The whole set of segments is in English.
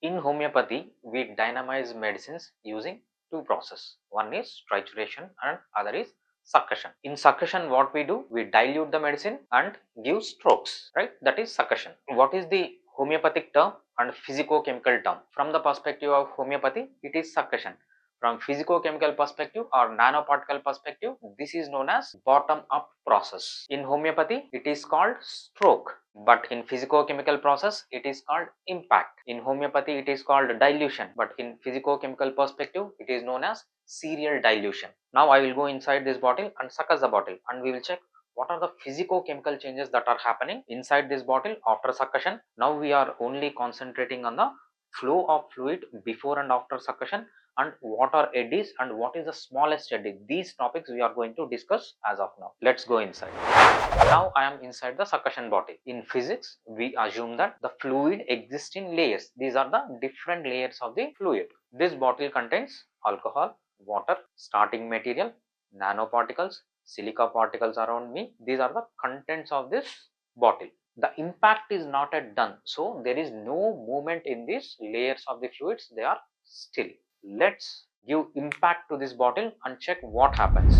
In homeopathy, we dynamize medicines using two processes. One is trituration and other is succussion. In succussion, what we do, we dilute the medicine and give strokes, right? That is succussion. What is the homeopathic term and physicochemical term? From the perspective of homeopathy, it is succussion. From physicochemical perspective or nanoparticle perspective, this is known as bottom up process. In homeopathy, it is called stroke, but in physicochemical process, it is called impact. In homeopathy, it is called dilution, but in physicochemical perspective, it is known as serial dilution. Now I will go inside this bottle and succus the bottle, and we will check what are the physicochemical changes that are happening inside this bottle after succussion. Now we are only concentrating on the flow of fluid before and after succussion, and what are eddies and what is the smallest eddy. These topics we are going to discuss as of now. Let's go inside. Now I am inside the succussion bottle. In physics, we assume that the fluid exists in layers. These are the different layers of the fluid. This bottle contains alcohol, water, starting material, nanoparticles, silica particles around me. These are the contents of this bottle. The impact is not yet done, so there is no movement in these layers of the fluids. They are still. Let's give impact to this bottle and check what happens.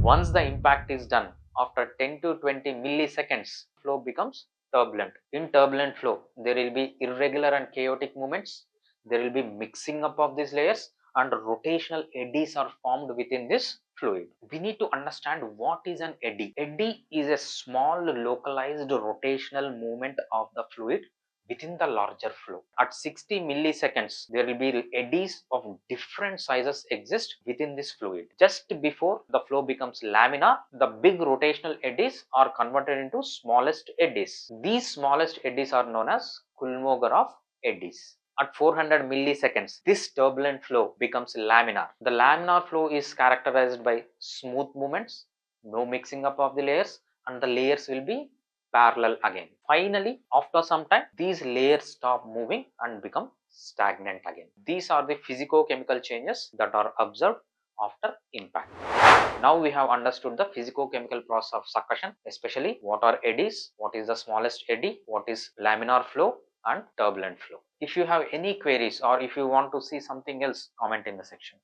Once the impact is done, after 10 to 20 milliseconds, flow becomes turbulent. In turbulent flow, there will be irregular and chaotic movements. There will be mixing up of these layers and rotational eddies are formed within this fluid. We need to understand what is an eddy. Eddy is a small localized rotational movement of the fluid within the larger flow. At 60 milliseconds, there will be eddies of different sizes exist within this fluid. Just before the flow becomes laminar, the big rotational eddies are converted into smallest eddies. These smallest eddies are known as Kolmogorov Eddies. At 400 milliseconds, this turbulent flow becomes laminar. The laminar flow is characterized by smooth movements, no mixing up of the layers, and the layers will be parallel again. Finally, after some time, these layers stop moving and become stagnant again. These are the physicochemical changes that are observed after impact. Now we have understood the physicochemical process of succussion, especially what are eddies, what is the smallest eddy, what is laminar flow and turbulent flow. If you have any queries or if you want to see something else, comment in the section.